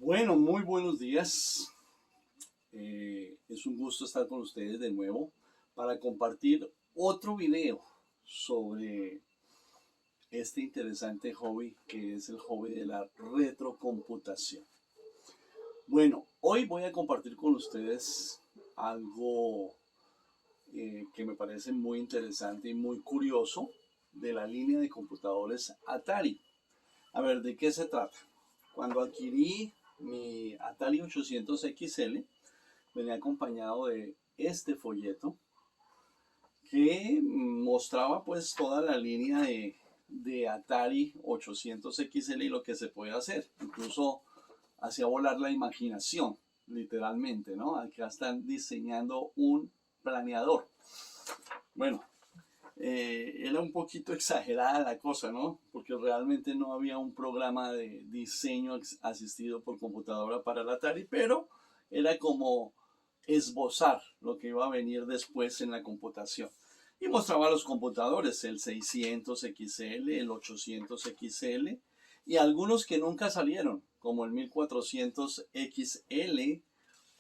Bueno, muy buenos días. Es un gusto estar con ustedes de nuevo para compartir otro video sobre este interesante hobby que es el hobby de la retrocomputación. Bueno, hoy voy a compartir con ustedes algo que me parece muy interesante y muy curioso de la línea de computadores Atari. A ver, ¿de qué se trata? Cuando adquirí mi Atari 800 XL, venía acompañado de este folleto que mostraba pues toda la línea de Atari 800 XL y lo que se puede hacer. Incluso hacía volar la imaginación, literalmente, ¿no? Acá están diseñando un planeador. Bueno, era un poquito exagerada la cosa, ¿no? Porque realmente no había un programa de diseño asistido por computadora para el Atari, pero era como esbozar lo que iba a venir después en la computación. Y mostraba los computadores, el 600 XL, el 800 XL y algunos que nunca salieron, como el 1400 XL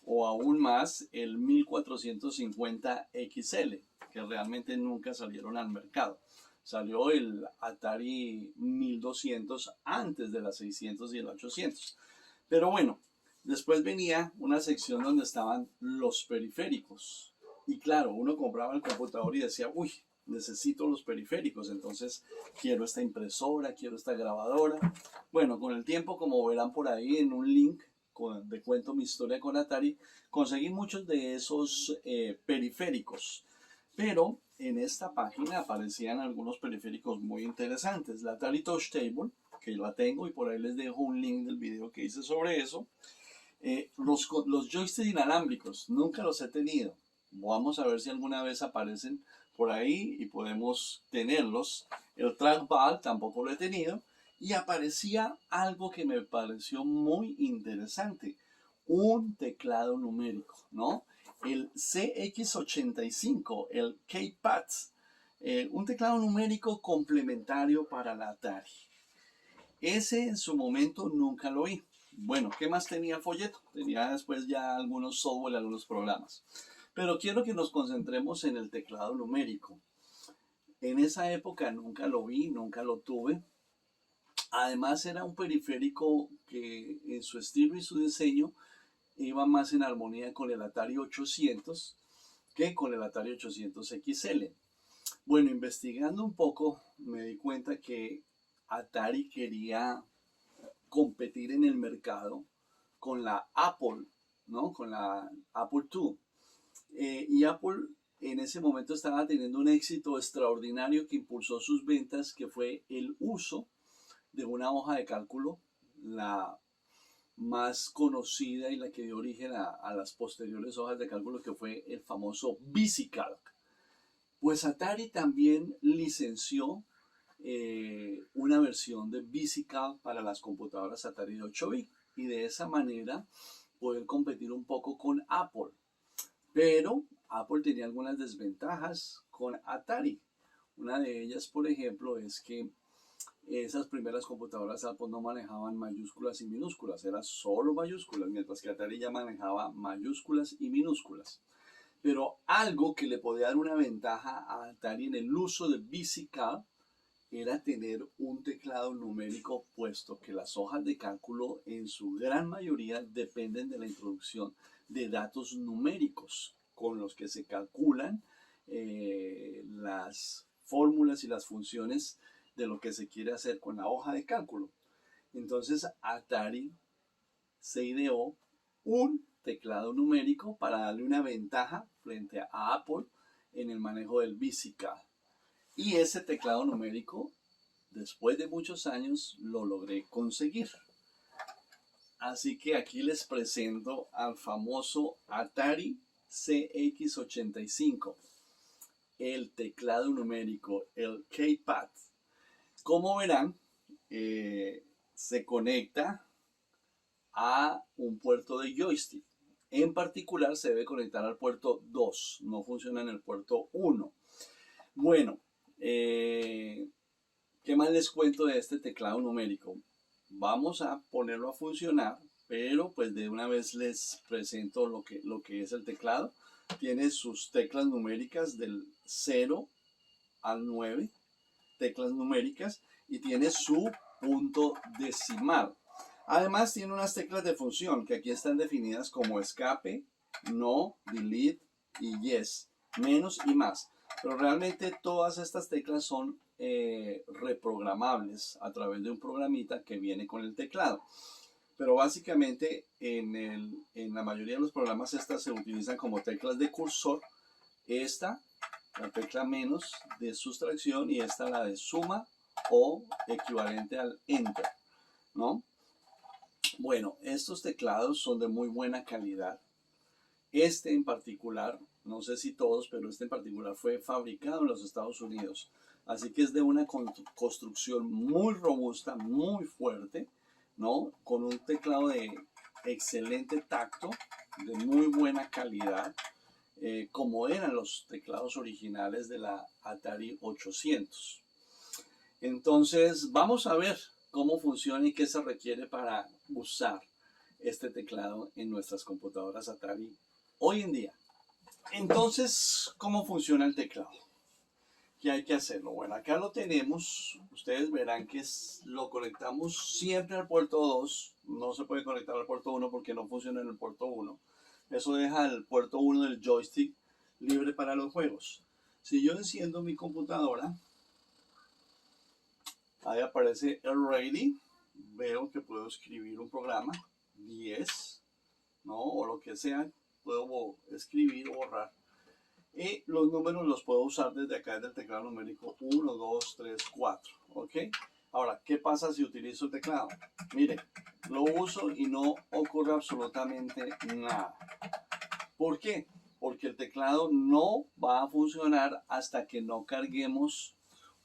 o aún más el 1450 XL, que realmente nunca salieron al mercado. Salió el Atari 1200 antes de la 600 y el 800. Pero bueno, después venía una sección donde estaban los periféricos. Y claro, uno compraba el computador y decía, uy, necesito los periféricos, entonces quiero esta impresora, quiero esta grabadora. Bueno, con el tiempo, como verán por ahí en un link de Cuento mi historia con Atari, conseguí muchos de esos periféricos. Pero en esta página aparecían algunos periféricos muy interesantes. La Atari Touch Table, que yo la tengo y por ahí les dejo un link del video que hice sobre eso. Los joysticks inalámbricos, nunca los he tenido. Vamos a ver si alguna vez aparecen por ahí y podemos tenerlos. El trackball tampoco lo he tenido. Y aparecía algo que me pareció muy interesante. Un teclado numérico, ¿no? El CX85, el K-Pad. Un teclado numérico complementario para la Atari. Ese en su momento nunca lo vi. Bueno, ¿qué más tenía el folleto? Tenía después ya algunos software, algunos programas. Pero quiero que nos concentremos en el teclado numérico. En esa época nunca lo vi, nunca lo tuve. Además era un periférico que en su estilo y su diseño iba más en armonía con el Atari 800 que con el Atari 800 XL. Bueno, investigando un poco me di cuenta que Atari quería competir en el mercado con la Apple, ¿no? Con la Apple II. Y Apple en ese momento estaba teniendo un éxito extraordinario que impulsó sus ventas, que fue el uso de una hoja de cálculo, la más conocida y la que dio origen a las posteriores hojas de cálculo, que fue el famoso VisiCalc. Pues Atari también licenció una versión de VisiCalc para las computadoras Atari de 8 bits y de esa manera poder competir un poco con Apple. Pero Apple tenía algunas desventajas con Atari. Una de ellas, por ejemplo, es que esas primeras computadoras Apple no manejaban mayúsculas y minúsculas, era solo mayúsculas, mientras que Atari ya manejaba mayúsculas y minúsculas. Pero algo que le podía dar una ventaja a Atari en el uso de VisiCalc era tener un teclado numérico, puesto que las hojas de cálculo en su gran mayoría dependen de la introducción de datos numéricos con los que se calculan las fórmulas y las funciones de lo que se quiere hacer con la hoja de cálculo. Entonces Atari se ideó un teclado numérico para darle una ventaja frente a Apple en el manejo del VisiCalc. Y ese teclado numérico, después de muchos años, lo logré conseguir. Así que aquí les presento al famoso Atari CX85, el teclado numérico, el K-Pad. Como verán, se conecta a un puerto de joystick. En particular se debe conectar al puerto 2, no funciona en el puerto 1. Bueno, ¿qué más les cuento de este teclado numérico? Vamos a ponerlo a funcionar pero pues de una vez les presento lo que es el teclado. Tiene sus teclas numéricas del 0 al 9, teclas numéricas, y tiene su punto decimal. Además tiene unas teclas de función que aquí están definidas como escape, no, delete y yes, menos y más. Pero realmente todas estas teclas son reprogramables a través de un programita que viene con el teclado. Pero básicamente en la mayoría de los programas estas se utilizan como teclas de cursor. Esta, la tecla menos de sustracción, y esta la de suma o equivalente al enter, ¿no? Bueno, estos teclados son de muy buena calidad. Este en particular, no sé si todos, pero este en particular fue fabricado en los Estados Unidos. Así que es de una construcción muy robusta, muy fuerte, ¿no? Con un teclado de excelente tacto, de muy buena calidad, como eran los teclados originales de la Atari 800. Entonces, vamos a ver cómo funciona y qué se requiere para usar este teclado en nuestras computadoras Atari hoy en día. Entonces, ¿cómo funciona el teclado? ¿Qué hay que hacerlo? Bueno, acá lo tenemos. Ustedes verán que lo conectamos siempre al puerto 2. No se puede conectar al puerto 1 porque no funciona en el puerto 1. Eso deja el puerto 1 del joystick libre para los juegos. Si yo enciendo mi computadora, ahí aparece el ready. Veo que puedo escribir un programa, 10, ¿no? O lo que sea. Puedo escribir o borrar. Y los números los puedo usar desde acá, desde el teclado numérico 1, 2, 3, 4. ¿Ok? Ahora, ¿qué pasa si utilizo el teclado? Mire, lo uso y no ocurre absolutamente nada. ¿Por qué? Porque el teclado no va a funcionar hasta que no carguemos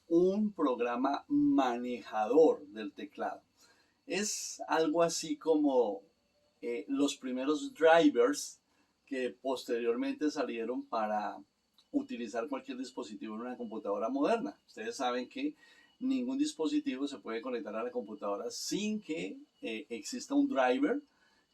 un programa manejador del teclado. Es algo así como los primeros drivers que posteriormente salieron para utilizar cualquier dispositivo en una computadora moderna. Ustedes saben que ningún dispositivo se puede conectar a la computadora sin que exista un driver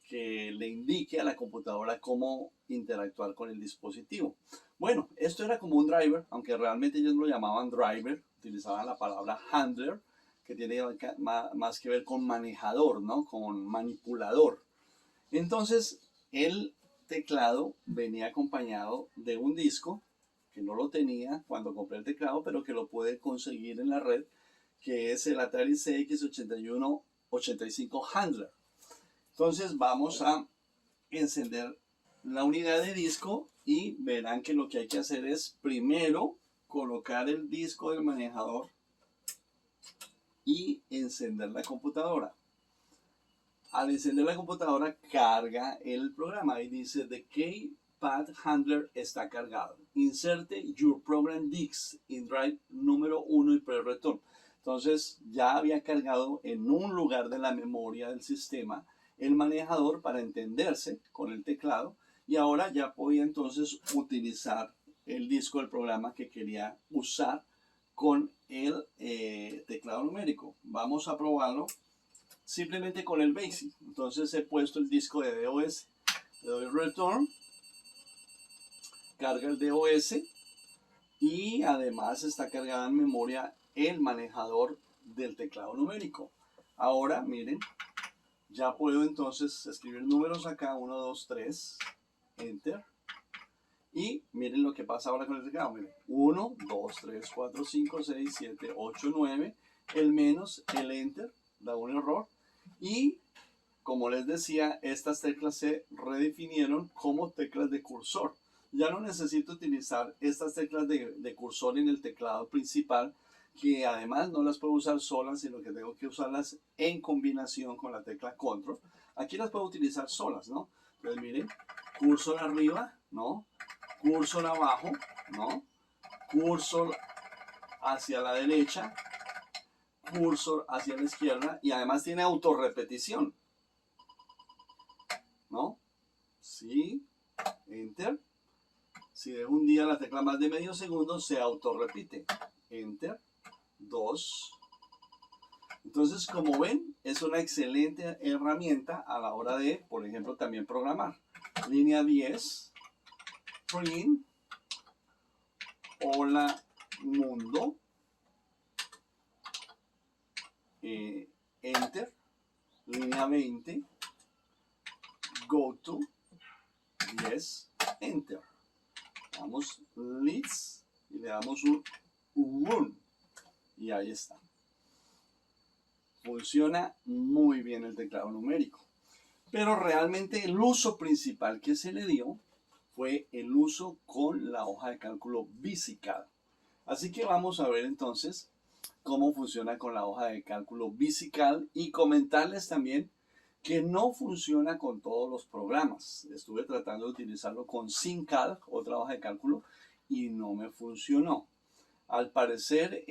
que le indique a la computadora cómo interactuar con el dispositivo. Bueno, esto era como un driver, aunque realmente ellos lo llamaban driver, utilizaban la palabra handler, que tiene más que ver con manejador, ¿no? Con manipulador. Entonces, el teclado venía acompañado de un disco, que no lo tenía cuando compré el teclado, pero que lo pude conseguir en la red, que es el Atari CX8185 Handler. Entonces vamos a encender la unidad de disco y verán que lo que hay que hacer es primero colocar el disco del manejador y encender la computadora. Al encender la computadora carga el programa y dice The Keypad Handler está cargado. Inserte your program disk in drive número 1 y press return. Entonces ya había cargado en un lugar de la memoria del sistema el manejador para entenderse con el teclado, y ahora ya podía entonces utilizar el disco del programa que quería usar con el teclado numérico. Vamos a probarlo simplemente con el BASIC. Entonces he puesto el disco de DOS, le doy return, carga el DOS y además está cargada en memoria el manejador del teclado numérico. Ahora miren, ya puedo entonces escribir números acá, 1, 2, 3, enter. Y miren lo que pasa ahora con el teclado. Miren, 1, 2, 3, 4, 5, 6, 7, 8, 9. El menos, el enter, da un error. Y como les decía, estas teclas se redefinieron como teclas de cursor. Ya no necesito utilizar estas teclas de cursor en el teclado principal, que además no las puedo usar solas, sino que tengo que usarlas en combinación con la tecla control. Aquí las puedo utilizar solas, ¿no? Entonces miren, cursor arriba, ¿no? Cursor abajo, ¿no? Cursor hacia la derecha, cursor hacia la izquierda, y además tiene autorrepetición, ¿no? Sí, enter. Si dejo un día la tecla más de medio segundo, se autorrepite. Enter, 2, Entonces, como ven, es una excelente herramienta a la hora de, por ejemplo, también programar. Línea 10, print, hola mundo, enter, línea 20, go to, 10, enter. Damos leads y le damos un run y ahí está. Funciona muy bien el teclado numérico, pero realmente el uso principal que se le dio fue el uso con la hoja de cálculo VisiCalc. Así que vamos a ver entonces cómo funciona con la hoja de cálculo VisiCalc y comentarles también que no funciona con todos los programas. Estuve tratando de utilizarlo con SimCalc, otra hoja de cálculo, y no me funcionó. Al parecer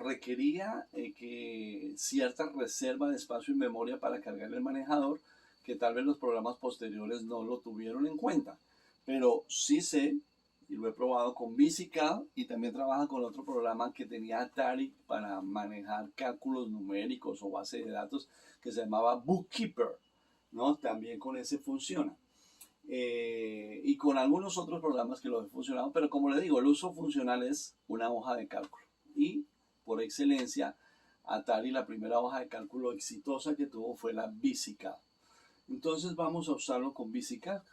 requería que cierta reserva de espacio y memoria para cargar el manejador, que tal vez los programas posteriores no lo tuvieron en cuenta. Pero sí sé, y lo he probado con VisiCalc, y también trabaja con otro programa que tenía Atari para manejar cálculos numéricos o base de datos que se llamaba Bookkeeper, ¿no? También con ese funciona. Y con algunos otros programas que lo han funcionado, pero como le digo, el uso funcional es una hoja de cálculo. Y por excelencia, Atari, la primera hoja de cálculo exitosa que tuvo fue la VisiCalc. Entonces vamos a usarlo con VisiCalc.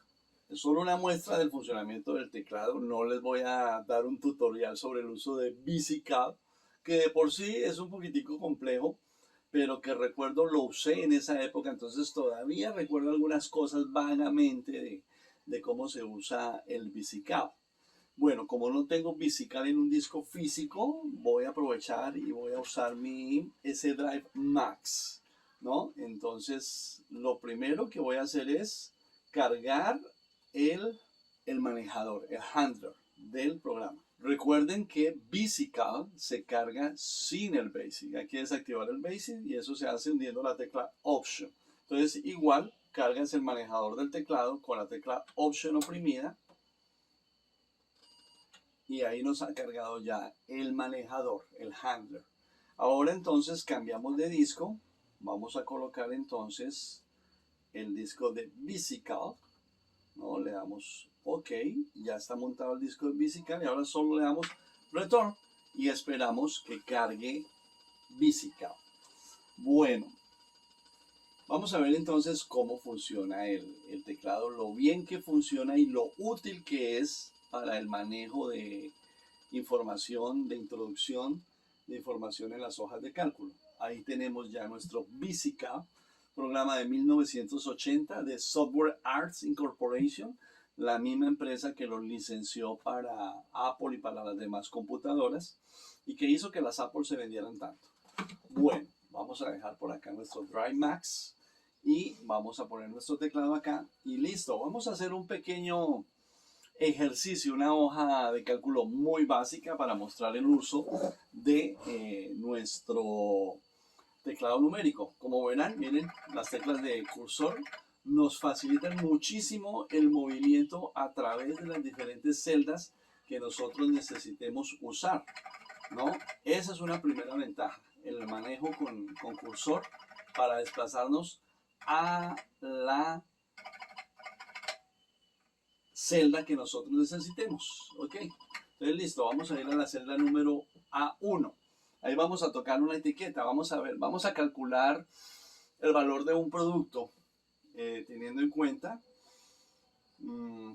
Es solo una muestra del funcionamiento del teclado. No les voy a dar un tutorial sobre el uso de VisiCalc, que de por sí es un poquitico complejo, pero que recuerdo lo usé en esa época, entonces todavía recuerdo algunas cosas vagamente de cómo se usa el VisiCalc. Bueno, como no tengo VisiCalc en un disco físico, voy a aprovechar y voy a usar mi S-Drive Max, ¿no? Entonces, lo primero que voy a hacer es cargar el manejador, el handler del programa. Recuerden que VisiCalc se carga sin el Basic. Hay que desactivar el Basic y eso se hace hundiendo la tecla Option. Entonces, igual, cargas el manejador del teclado con la tecla Option oprimida y ahí nos ha cargado ya el manejador, el handler. Ahora entonces cambiamos de disco. Vamos a colocar entonces el disco de VisiCalc, ¿no? Le damos OK, ya está montado el disco de VisiCalc y ahora solo le damos Return y esperamos que cargue VisiCalc. Bueno, vamos a ver entonces cómo funciona el teclado, lo bien que funciona y lo útil que es para el manejo de información, de introducción de información en las hojas de cálculo. Ahí tenemos ya nuestro VisiCalc, programa de 1980 de Software Arts Incorporation, la misma empresa que lo licenció para Apple y para las demás computadoras y que hizo que las Apple se vendieran tanto. Bueno, vamos a dejar por acá nuestro Drive Max y vamos a poner nuestro teclado acá y listo. Vamos a hacer un pequeño ejercicio, una hoja de cálculo muy básica para mostrar el uso de nuestro teclado numérico. Como verán, miren, las teclas de cursor nos facilitan muchísimo el movimiento a través de las diferentes celdas que nosotros necesitemos usar, ¿no? Esa es una primera ventaja, el manejo con cursor para desplazarnos a la celda que nosotros necesitemos, ¿ok? Entonces, listo, vamos a ir a la celda número A1. Ahí vamos a tocar una etiqueta, vamos a ver, vamos a calcular el valor de un producto, teniendo en cuenta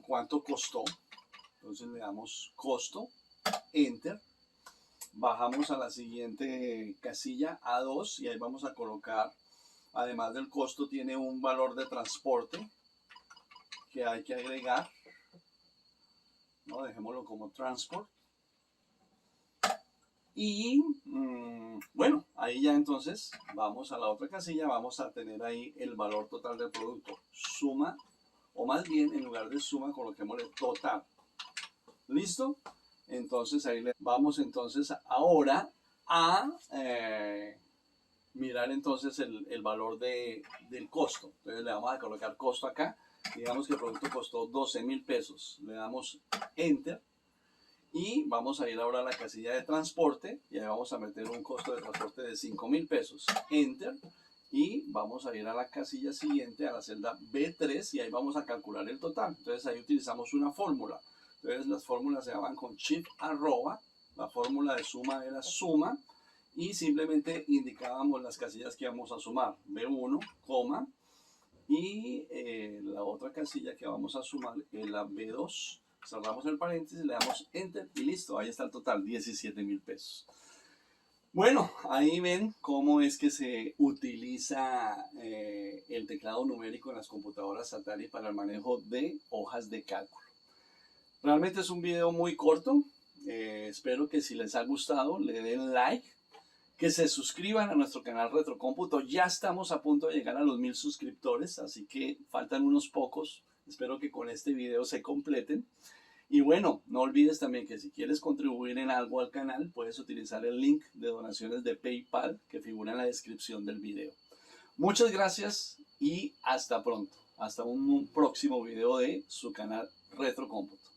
cuánto costó. Entonces le damos costo, enter, bajamos a la siguiente casilla A2 y ahí vamos a colocar, además del costo, tiene un valor de transporte que hay que agregar, ¿no? Dejémoslo como transport. Y bueno, ahí ya entonces vamos a la otra casilla, vamos a tener ahí el valor total del producto, suma, o más bien en lugar de suma coloquémosle total. ¿Listo? Entonces ahí le vamos entonces ahora a mirar entonces el valor del costo. Entonces le vamos a colocar costo acá, digamos que el producto costó 12,000 pesos, le damos enter Y vamos a ir ahora a la casilla de transporte y ahí vamos a meter un costo de transporte de 5.000 pesos. Enter. Y vamos a ir a la casilla siguiente, a la celda B3, y ahí vamos a calcular el total. Entonces ahí utilizamos una fórmula. Entonces las fórmulas se llaman con shift arroba. La fórmula de suma era suma. Y simplemente indicábamos las casillas que íbamos a sumar. B1, coma. Y la otra casilla que vamos a sumar es la B2. Cerramos el paréntesis, le damos enter y listo. Ahí está el total, 17.000 pesos. Bueno, ahí ven cómo es que se utiliza el teclado numérico en las computadoras Atari para el manejo de hojas de cálculo. Realmente es un video muy corto. Espero que si les ha gustado le den like, que se suscriban a nuestro canal Retrocómputo. Ya estamos a punto de llegar a los 1000 suscriptores, así que faltan unos pocos. Espero que con este video se completen. Y bueno, no olvides también que si quieres contribuir en algo al canal, puedes utilizar el link de donaciones de PayPal que figura en la descripción del video. Muchas gracias y hasta pronto. Hasta un próximo video de su canal Retrocómputo.